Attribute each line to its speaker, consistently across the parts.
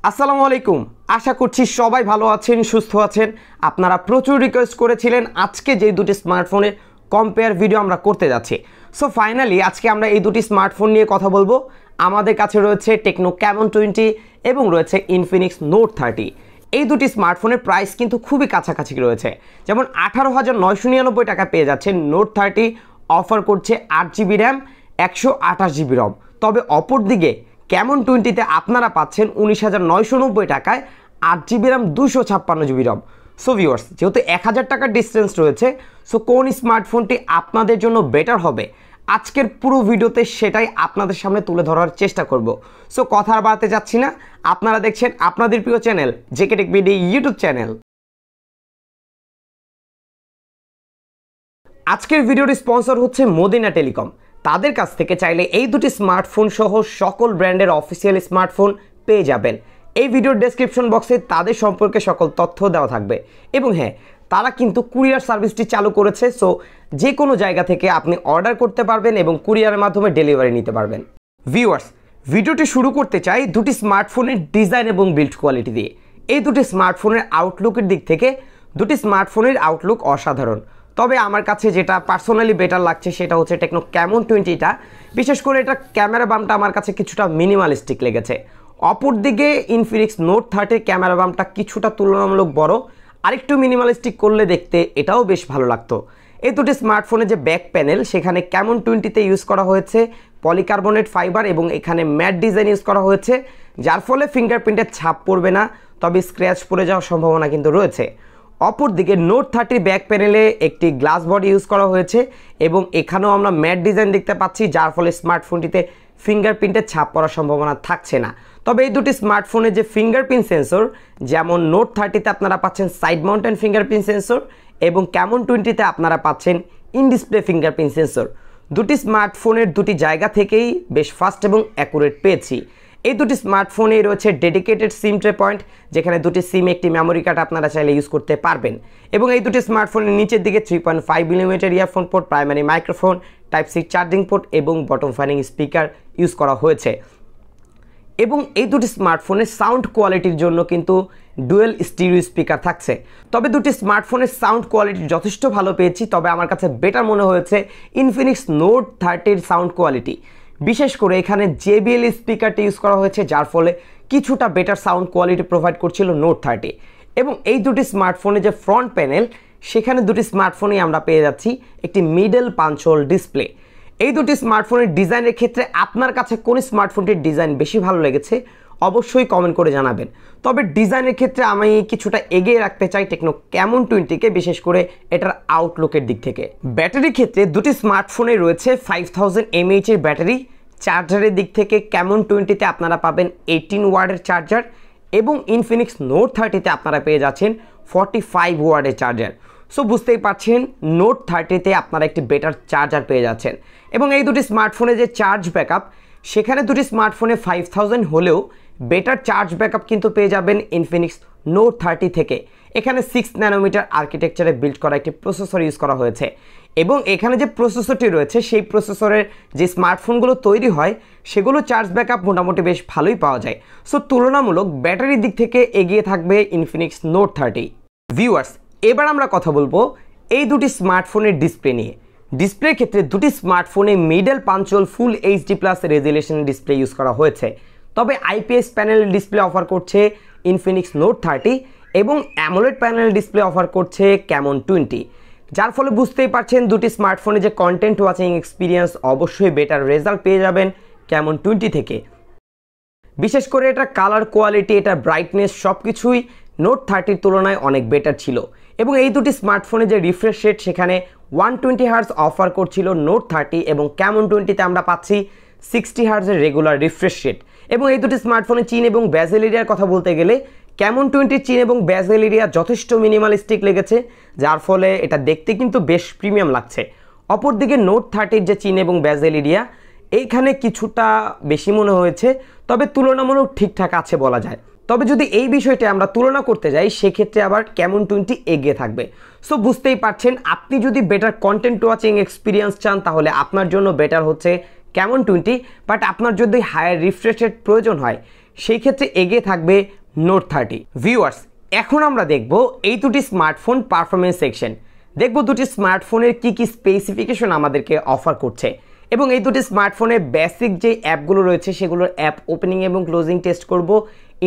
Speaker 1: আসসালামু আলাইকুম। আশা করছি সবাই ভালো আছেন, সুস্থ আছেন। আপনারা প্রচুর রিকোয়েস্ট করেছিলেন আজকে যে দুটি স্মার্টফোনের কম্পেয়ার ভিডিও আমরা করতে যাচ্ছি। সো ফাইনালি আজকে আমরা এই দুটি স্মার্টফোন নিয়ে কথা বলবো। আমাদের কাছে রয়েছে টেকনো ক্যামন 20 এবং রয়েছে ইনফিনিক্স নোট 30। এই দুটি স্মার্টফোনের প্রাইস কিন্তু খুবই কাছাকাছি রয়েছে। যেমন 18,999 টাকা পেয়ে যাচ্ছেন নোট 30, অফার করছে 8GB র্যাম 128GB রম। তবে অপরদিকে ক্যামন 20-তে আপনারা পাচ্ছেন 19,990 টাকায় 8GB র্যাম 256GB রম। সো ভিউয়ার্স, যেহেতু 1000 টাকার ডিস্টেন্স রয়েছে, সো কোন স্মার্টফোনটি আপনাদের জন্য বেটার হবে আজকের পুরো ভিডিওতে সেটাই আপনাদের সামনে তুলে ধরার চেষ্টা করব। সো কথা আর বাড়াতে যাচ্ছি না, আপনারা দেখছেন আপনাদের প্রিয় channel JK tech BD YouTube channel. আজকের ভিডিওর স্পন্সর হচ্ছে মদিনা টেলিকম। তাদের কাছ থেকে চাইলে এই দুটি স্মার্টফোন সহ সকল ব্র্যান্ডের অফিসিয়াল স্মার্টফোন পেয়ে যাবেন। এই ভিডিওর ডেসক্রিপশন বক্সে তাদের সম্পর্কে সকল তথ্য দেওয়া থাকবে। এবং হ্যাঁ, তারা কিন্তু কুরিয়ার সার্ভিসটি চালু করেছে। সো যে কোনো জায়গা থেকে আপনি অর্ডার করতে পারবেন এবং কুরিয়ারের মাধ্যমে ডেলিভারি নিতে পারবেন। ভিউয়ার্স, ভিডিওটি শুরু করতে চাই দুটি স্মার্টফোনের ডিজাইন এবং বিল্ড কোয়ালিটি দিয়ে। এই দুটি স্মার্টফোনের আউটলুকের দিক থেকে দুটি স্মার্টফোনের আউটলুক অসাধারণ। তবে আমার কাছে যেটা পার্সোনালি বেটার লাগছে সেটা হচ্ছে টেকনো ক্যামন 20টা। বিশেষ করে এটা ক্যামেরা বামটা আমার কাছে কিছুটা মিনিমালিস্টিক লেগেছে। অপরদিকে ইনফিনিক্স নোট 30 ক্যামেরা বামটা কিছুটা তুলনামূলক বড়, আরেকটু মিনিমালিস্টিক করলে দেখতে এটাও বেশ ভালো লাগতো। এই দুটি স্মার্টফোনের যে ব্যাক প্যানেল সেখানে ক্যামন 20তে ইউজ করা হয়েছে পলিকার্বনেট ফাইবার এবং এখানে ম্যাট ডিজাইন ইউজ করা হয়েছে, যার ফলে ফিঙ্গারপ্রিন্টের ছাপ পড়বে না, তবে স্ক্র্যাচ পড়ে যাওয়ার সম্ভাবনা কিন্তু রয়েছে। অপরদিকে নোট 30 ব্যাক প্যানেলে একটি গ্লাস বডি ইউজ করা হয়েছে এবং এখানেও আমরা ম্যাট ডিজাইন দেখতে পাচ্ছি, যার ফলে স্মার্টফোনটিতে ফিঙ্গারপ্রিন্টের ছাপ পড়ার সম্ভাবনা থাকছে না। তবে এই দুটি স্মার্টফোনের যে ফিঙ্গারপ্রিন্ট সেন্সর, যেমন নোট 30তে আপনারা পাচ্ছেন সাইড মাউন্টেন ফিঙ্গারপ্রিন্ট সেন্সর এবং ক্যামন 20তে আপনারা পাচ্ছেন ইন ডিসপ্লে ফিঙ্গারপ্রিন্ট সেন্সর। দুটি স্মার্টফোনের দুটি জায়গা থেকেই বেশ ফাস্ট এবং অ্যাকুরেট পেয়েছি। এই দুটি স্মার্টফোনে রয়েছে ডেডিকেটেড সিম ট্রে পয়েন্ট, যেখানে দুটি সিম একটি মেমোরি কার্ড আপনারা চাইলে ইউজ করতে পারবেন। এবং এই দুটি স্মার্টফোনের নিচের দিকে 3.5mm earphone port, primary microphone, type C charging port এবং বটম ফানিং স্পিকার ইউজ করা হয়েছে। এবং এই দুটি স্মার্টফোনের সাউন্ড কোয়ালিটির জন্য কিন্তু ডুয়েল স্টিরিও স্পিকার থাকছে। তবে দুটি স্মার্টফোনের সাউন্ড কোয়ালিটি যথেষ্ট ভালো পেয়েছি। তবে আমার কাছে বেটার মনে হয়েছে ইনফিনিক্স নোট 30-র সাউন্ড কোয়ালিটি। বিশেষ করে এখানে JBL স্পিকারটি ইউজ করা হয়েছে, যার ফলে কিছুটা বেটার সাউন্ড কোয়ালিটি প্রোভাইড করছিল নোট 30। এবং এই দুটি স্মার্টফোনে যে ফ্রন্ট প্যানেল, সেখানে দুটি স্মার্টফোনেই আমরা পেয়ে যাচ্ছি একটি মিডল পাঞ্চ হোল ডিসপ্লে। এই দুটি স্মার্টফোনের ডিজাইনের ক্ষেত্রে আপনার কাছে কোন স্মার্টফোনটির ডিজাইন বেশি ভালো লেগেছে অবশ্যই কমেন্ট করে জানাবেন। তবে ডিজাইনের ক্ষেত্রে আমি কিছুটা এগিয়ে রাখতে চাই টেকনো ক্যামন 20কে, বিশেষ করে এটার আউটলুকের দিক থেকে। ব্যাটারির ক্ষেত্রে দুটি স্মার্টফোনে রয়েছে 5000 mAh এর ব্যাটারি। চার্জারের দিক থেকে ক্যামন 20তে আপনারা পাবেন 18 ওয়াটের চার্জার এবং ইনফিনিক্স নোট 30তে আপনারা পেয়ে যাচ্ছেন 45 ওয়াটের চার্জার। সো বুঝতেই পারছেন নোট 30তে আপনারা একটি বেটার চার্জার পেয়ে যাচ্ছেন। এবং এই দুটি স্মার্টফোনে যে চার্জ ব্যাকআপ, সেখানে দুটি স্মার্টফোনে 5000 হলেও বেটার চার্জ ব্যাকআপ কিন্তু পেয়ে যাবেন ইনফিনিক্স নোট 30 থেকে। এখানে 6 ন্যানোমিটার আর্কিটেকচারে বিল্ড করা একটি প্রসেসর ইউজ করা হয়েছে। এবং এখানে যে প্রসেসরটি রয়েছে সেই প্রসেসরের যে স্মার্টফোনগুলো তৈরি হয় সেগুলো চার্জ ব্যাকআপ মোটামুটি বেশ ভালোই পাওয়া যায়। সো তুলনামূলক ব্যাটারির দিক থেকে এগিয়ে থাকবে ইনফিনিক্স নোট 30। ভিউয়ার্স, এবার আমরা কথা বলবো এই দুটি স্মার্টফোনের ডিসপ্লে নিয়ে। ডিসপ্লের ক্ষেত্রে দুটি স্মার্টফোনে মিডল পাঞ্চ হোল ফুল HD+ রেজুলেশন ডিসপ্লে ইউজ করা হয়েছে। তবে IPS প্যানেল ডিসপ্লে অফার করছে ইনফিনিক্স নোট 30 এবং অ্যামোলেড প্যানেল ডিসপ্লে অফার করছে ক্যামন 20, যার ফলে বুঝতেই পারছেন দুটি স্মার্টফোনে যে কন্টেন্ট ওয়াচিং এক্সপিরিয়েন্স অবশ্যই বেটার রেজাল্ট পেয়ে যাবেন ক্যামন 20 থেকে। বিশেষ করে এটা কালার কোয়ালিটি, এটা ব্রাইটনেস সব কিছুই নোট 30-র তুলনায় অনেক বেটার ছিল। এবং এই দুটি স্মার্টফোনে যে রিফ্রেশ রেট, সেখানে 120 হার্জ অফার করছিল নোট 30 এবং ক্যামন 20তে আমরা পাচ্ছি 60 হার্জের রেগুলার রিফ্রেশ রেট। এবং এই দুটি স্মার্টফোনে চিন এবং বেজেল এরিয়ার কথা বলতে গেলে ক্যামন 20 চিন এবং বেজেল এরিয়া যথেষ্ট মিনিমালিস্টিক লেগেছে, যার ফলে এটা দেখতে কিন্তু বেশ প্রিমিয়াম লাগছে। অপরদিকে নোট 30-র যে চিন এবং বেজেল এরিয়া, এইখানে কিছুটা বেশি মনে হয়েছে, তবে তুলনামূলক ঠিকঠাক আছে বলা যায়। তবে যদি এই বিষয়টা আমরা তুলনা করতে যাই, সেক্ষেত্রে আবার ক্যামন 20 এগিয়ে থাকবে। সো বুঝতেই পারছেন, আপনি যদি বেটার কন্টেন্ট ওয়াচিং এক্সপিরিয়েন্স চান তাহলে আপনার জন্য বেটার হচ্ছে ক্যামন 20, বাট আপনার যদি হায়ার রিফ্রেশ রেট প্রয়োজন হয় সেই ক্ষেত্রে এগিয়ে থাকবে নোট 30। ভিউয়ার্স, এখন আমরা দেখব এই দুটি স্মার্টফোন পারফরমেন্স সেকশন। দেখব দুটি স্মার্টফোনের কি কি স্পেসিফিকেশন আমাদেরকে অফার করছে এবং এই দুটি স্মার্টফোনের বেসিক যে অ্যাপগুলো রয়েছে সেগুলোর অ্যাপ ওপেনিং এবং ক্লোজিং টেস্ট করব,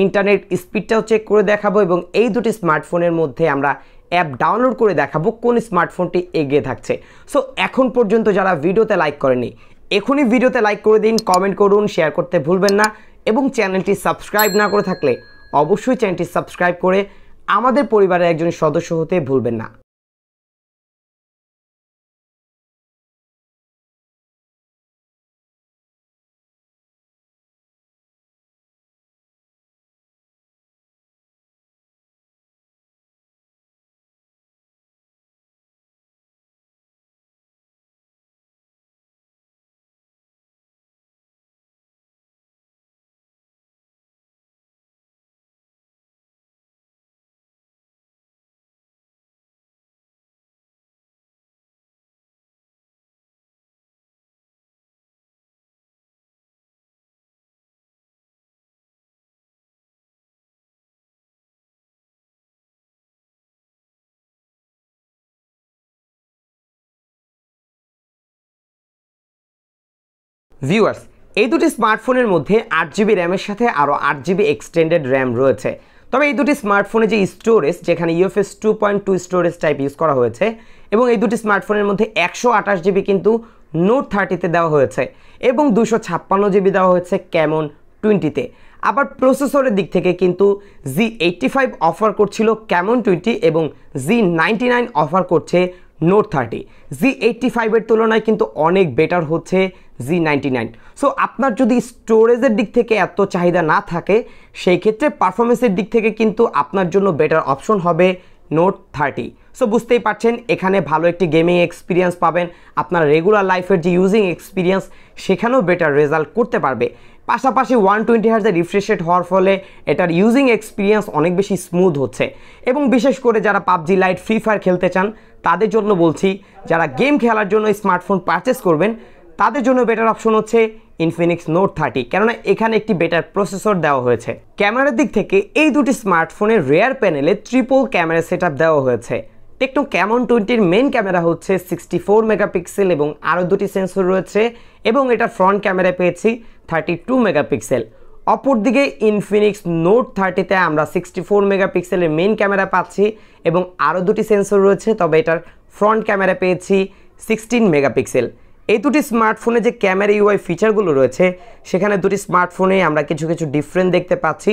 Speaker 1: ইন্টারনেট স্পিডটাও চেক করে দেখাবো এবং এই দুটি স্মার্টফোনের মধ্যে আমরা অ্যাপ ডাউনলোড করে দেখাবো কোন স্মার্টফোনটি এগিয়ে থাকছে। সো এখন পর্যন্ত যারা ভিডিওতে লাইক করেনি এখনই ভিডিওতে লাইক করে দিন, কমেন্ট করুন, শেয়ার করতে ভুলবেন না এবং চ্যানেলটি সাবস্ক্রাইব না করে থাকলে অবশ্যই চ্যানেলটি সাবস্ক্রাইব করে আমাদের পরিবারের একজন সদস্য হতে ভুলবেন না। ভিউয়ার্স, এই দুটি স্মার্টফোনের মধ্যে 8GB র্যামের সাথে আরও 8GB এক্সটেন্ডেড র্যাম রয়েছে। তবে এই দুটি স্মার্টফোনে যে স্টোরেজ, যেখানে UFS 2.2 স্টোরেজ টাইপ ইউজ করা হয়েছে এবং এই দুটি স্মার্টফোনের মধ্যে 128GB কিন্তু নোট 30তে দেওয়া হয়েছে এবং 256GB দেওয়া হয়েছে ক্যামন 20তে। আবার প্রসেসরের দিক থেকে কিন্তু Z85 অফার করছিল ক্যামন 20 এবং Z99 অফার করছে নোট 30। Z85 এর তুলনায় কিন্তু অনেক বেটার হচ্ছে Z99। সো আপনার যদি স্টোরেজের দিক থেকে এত চাহিদা না থাকে সেই ক্ষেত্রে পারফরমেন্সের দিক থেকে কিন্তু আপনার জন্য বেটার অপশন হবে নোট 30। সো বুঝতেই পারছেন এখানে ভালো একটি গেমিং এক্সপিরিয়েন্স পাবেন, আপনার রেগুলার লাইফের যে ইউজিং এক্সপিরিয়েন্স সেখানেও বেটার রেজাল্ট করতে পারবে। পাশাপাশি 120 Hz রিফ্রেশ রেট হওয়ার ফলে এটার ইউজিং এক্সপিরিয়েন্স অনেক বেশি স্মুথ হচ্ছে এবং বিশেষ করে যারা পাবজি লাইট, ফ্রি ফায়ার খেলতে চান তাদের জন্য বলছি, যারা গেম খেলার জন্য স্মার্টফোন পারচেস করবেন তাদের জন্য বেটার অপশন হচ্ছে ইনফিনিক্স নোট 30, কেননা এখানে একটি বেটার প্রসেসর দেওয়া হয়েছে। ক্যামেরার দিক থেকে এই দুটি স্মার্টফোনের রেয়ার প্যানেলে ট্রিপল ক্যামেরা সেটআপ দেওয়া হয়েছে। টেকনো ক্যামন 20-র মেন ক্যামেরা হচ্ছে 64 মেগাপিক্সেল এবং আরও দুটি সেন্সর রয়েছে এবং এটা ফ্রন্ট ক্যামেরায় পেয়েছি 32 মেগাপিক্সেল। অপরদিকে ইনফিনিক্স নোট 30তে আমরা 64 মেগাপিক্সেলের মেন ক্যামেরা পাচ্ছি এবং আরও দুটি সেন্সর রয়েছে, তবে এটার ফ্রন্ট ক্যামেরা পেয়েছি 16 মেগাপিক্সেল। এই দুটি স্মার্টফোনে যে ক্যামেরা ইউআই ফিচারগুলো রয়েছে সেখানে দুটি স্মার্টফোনে আমরা কিছু ডিফারেন্ট দেখতে পাচ্ছি।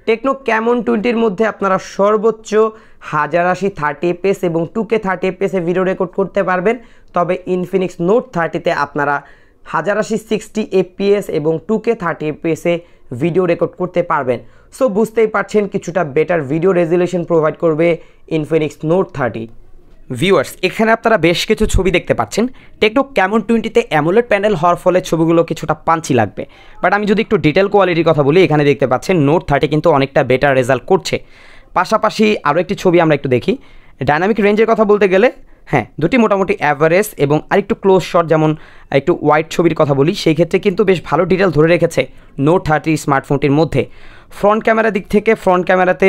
Speaker 1: টেকনো ক্যামন 20-র মধ্যে আপনারা সর্বোচ্চ 1080 30fps এবং 2K 30fps ভিডিও রেকর্ড করতে পারবেন, তবে ইনফিনিক্স নোট 30তে আপনারা 1080 60fps এবং 2K 30fps ভিডিও রেকর্ড করতে পারবেন। সো বুঝতেই পারছেন কিছুটা বেটার ভিডিও রেজুলেশন প্রোভাইড করবে ইনফিনিক্স নোট 30। ভিউয়ার্স, এখানে আপনারা বেশ কিছু ছবি দেখতে পাচ্ছেন। টেকনো ক্যামন 20তে অ্যামোলেড প্যানেল হওয়ার ফলে ছবিগুলো কিছুটা পাঞ্চি লাগবে, বাট আমি যদি একটু ডিটেল কোয়ালিটির কথা বলি এখানে দেখতে পাচ্ছেন নোট 30 কিন্তু অনেকটা বেটার রেজাল্ট করছে। পাশাপাশি আরও একটি ছবি আমরা একটু দেখি। ডাইনামিক রেঞ্জের কথা বলতে গেলে হ্যাঁ, দুটি মোটামুটি অ্যাভারেজ এবং আরেকটু ক্লোজ শট, যেমন একটু ওয়াইড ছবির কথা বলি সেই ক্ষেত্রে কিন্তু বেশ ভালো ডিটেল ধরে রেখেছে নোট 30 স্মার্টফোনটির মধ্যে। ফ্রন্ট ক্যামেরা দিক থেকে ফ্রন্ট ক্যামেরাতে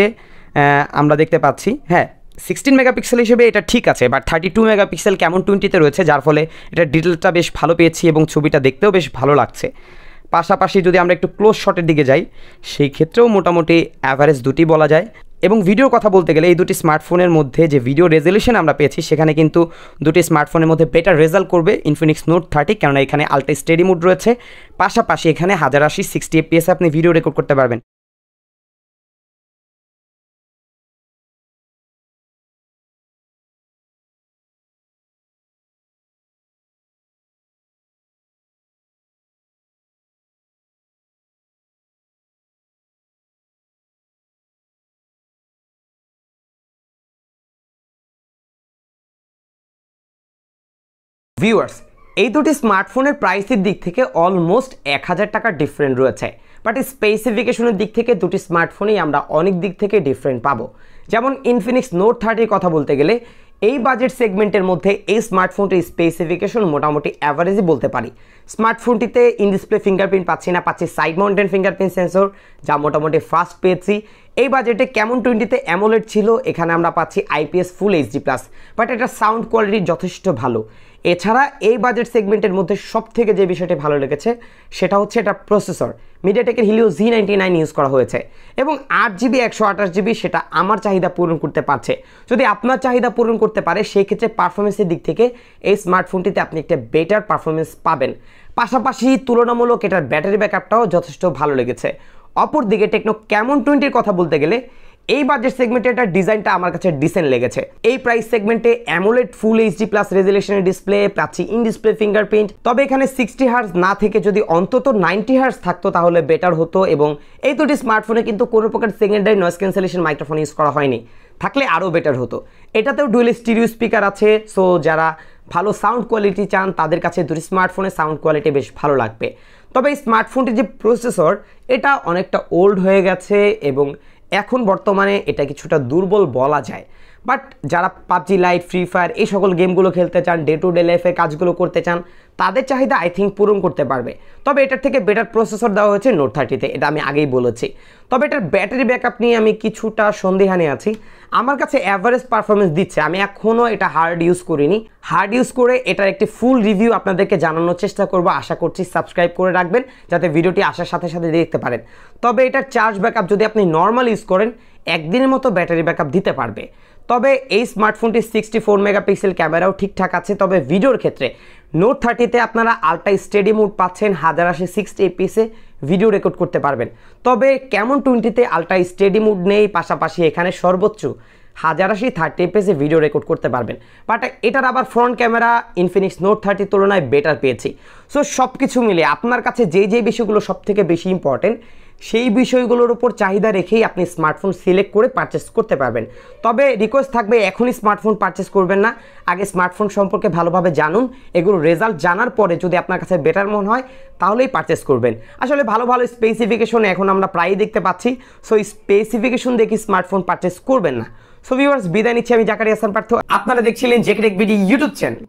Speaker 1: আমরা দেখতে পাচ্ছি হ্যাঁ 16 মেগাপিক্সেল হিসেবে এটা ঠিক আছে, বাট 32 মেগাপিক্সেল ক্যামন 20তে রয়েছে, যার ফলে এটার ডিটেলটা বেশ ভালো পেয়েছি এবং ছবিটা দেখতেও বেশ ভালো লাগছে। পাশাপাশি যদি আমরা একটু ক্লোজ শটের দিকে যাই সেই ক্ষেত্রেও মোটামুটি অ্যাভারেজ দুটি বলা যায়। এবং ভিডিওর কথা বলতে গেলে এই দুটি স্মার্টফোনের মধ্যে যে ভিডিও রেজলিউশন আমরা পেয়েছি সেখানে কিন্তু দুটি স্মার্টফোনের মধ্যে বেটার রেজাল্ট করবে ইনফিনিক্স নোট 30, কেননা এখানে আলট্রা স্টেডি মোড রয়েছে। পাশাপাশি এখানে 1080 60fps আপনি ভিডিও রেকর্ড করতে পারবেন। ভিউয়ার্স, এই দুটি স্মার্টফোনের প্রাইসের দিক থেকে অলমোস্ট 1000 টাকা ডিফারেন্ট রয়েছে, বাট স্পেসিফিকেশনের দিক থেকে দুটি স্মার্টফোনেই আমরা অনেক দিক থেকে ডিফারেন্ট পাবো। যেমন ইনফিনিক্স নোট 30 কথা বলতে গেলে এই বাজেট সেগমেন্টের মধ্যে এই স্মার্টফোনটির স্পেসিফিকেশন মোটামুটি অ্যাভারেজই বলতে পারি। স্মার্টফোনটিতে ইন ডিসপ্লে ফিঙ্গারপ্রিন্ট পাচ্ছি না, পাচ্ছি সাইড মাউন্টেন ফিঙ্গারপ্রিন্ট সেন্সর, যা মোটামুটি ফাস্ট পেয়েছি। এই বাজেটে ক্যামন 20-তে অ্যামোলেড ছিল, এখানে আমরা পাচ্ছি IPS ফুল HD+, বাট এটা সাউন্ড কোয়ালিটি যথেষ্ট ভালো। এছাড়া এই বাজেট সেগমেন্টের মধ্যে সবথেকে যে বিষয়টি ভালো লেগেছে সেটা হচ্ছে এটা প্রসেসর মিডিয়াটেকের হিলিও Z99 ইউজ করা হয়েছে এবং 8GB 128GB সেটা আমার চাহিদা পূরণ করতে পারছে। যদি আপনার চাহিদা পূরণ করতে পারে সেই ক্ষেত্রে পারফরমেন্সের দিক থেকে এই স্মার্টফোনটিতে আপনি একটা বেটার পারফরমেন্স পাবেন। পাশাপাশি তুলনামূলক এটার ব্যাটারি ব্যাকআপটাও যথেষ্ট ভালো লেগেছে। অপরদিকে টেকনো ক্যামন 20-র কথা বলতে গেলে এই বাজেট সেগমেন্টে এটার ডিজাইনটা আমার কাছে ডিসেন্ট লেগেছে। এই প্রাইস সেগমেন্টে অ্যামোলেড ফুল HD+ রেজুলেশনের ডিসপ্লে পাচ্ছি, ইন ডিসপ্লে ফিঙ্গারপ্রিন্ট। তবে এখানে 60 হার্জ না থেকে যদি অন্তত 90 হার্জ থাকতো তাহলে বেটার হতো। এবং এই দুটি স্মার্টফোনে কিন্তু কোনো প্রকার secondary noise cancellation microphone use করা হয়নি, থাকলে আরও বেটার হতো। এটাতেও ডুয়েল স্টিরিও স্পিকার আছে, সো যারা ভালো সাউন্ড কোয়ালিটি চান তাদের কাছে দুটি স্মার্টফোনের সাউন্ড কোয়ালিটি বেশ ভালো লাগবে। তবে এই স্মার্টফোনটির যে প্রসেসর এটা অনেকটা ওল্ড হয়ে গেছে এবং এখন বর্তমানে এটা কিছুটা দুর্বল বলা যায়। বাট যারা PUBG লাইট, ফ্রি ফায়ার এই সকল গেমগুলো খেলতে চান, ডে টু ডে লাইফে কাজগুলো করতে চান, তাদের চাহিদা আই থিঙ্ক পূরণ করতে পারবে। তবে এটার থেকে বেটার প্রসেসর দেওয়া হয়েছে নোট 30-তে, এটা আমি আগেই বলেছি। তবে এটার ব্যাটারি ব্যাকআপ নিয়ে আমি কিছুটা সন্দেহানে আছি। আমার কাছে অ্যাভারেজ পারফরমেন্স দিচ্ছে, আমি এখনও এটা হার্ড ইউজ করিনি। হার্ড ইউজ করে এটার একটি ফুল রিভিউ আপনাদেরকে জানানোর চেষ্টা করব। আশা করছি সাবস্ক্রাইব করে রাখবেন যাতে ভিডিওটি আসার সাথে সাথে দেখতে পারেন। তবে এটার চার্জ ব্যাকআপ যদি আপনি নর্মাল ইউজ করেন একদিনের মতো ব্যাটারি ব্যাকআপ দিতে পারবে। তবে এই স্মার্টফোনটির 64 মেগাপিক্সেল ক্যামেরাও ঠিকঠাক আছে। তবে ভিডিওর ক্ষেত্রে নোট 30-তে আপনারা আলট্রা স্টেডি মোড পাচ্ছেন, 1080 60 fps ভিডিও রেকর্ড করতে পারবেন। তবে ক্যামন 20-তে আলট্রা স্টেডি মোড নেই, পাশাপাশি এখানে সর্বোচ্চ 1080 30 fps ভিডিও রেকর্ড করতে পারবেন। বাট এটার আবার ফ্রন্ট ক্যামেরা ইনফিনিক্স নোট 30 তুলনায় বেটার পেয়েছি। সো সব কিছু মিলে আপনার কাছে যে বিষয়গুলো সবথেকে বেশি ইম্পর্টেন্ট সেই বিষয়গুলোর উপর চাহিদা রেখেই আপনি স্মার্টফোন সিলেক্ট করে পারচেস করতে পারবেন। তবে রিকোয়েস্ট থাকবে এখনই স্মার্টফোন পারচেস করবেন না, আগে স্মার্টফোন সম্পর্কে ভালোভাবে জানুন। এগুলো রেজাল্ট জানার পরে যদি আপনার কাছে বেটার মনে হয় তাহলেই পারচেস করবেন। আসলে ভালো ভালো স্পেসিফিকেশন এখন আমরা প্রায়ই দেখতে পাচ্ছি, সো স্পেসিফিকেশন দেখে স্মার্টফোন পারচেস করবেন না। সো ভিউয়ার্স, বিদায় নিচ্ছি, আমি জাকারিয়া হাসান পার্থ। আপনারা দেখছিলেন JK tech video YouTube channel.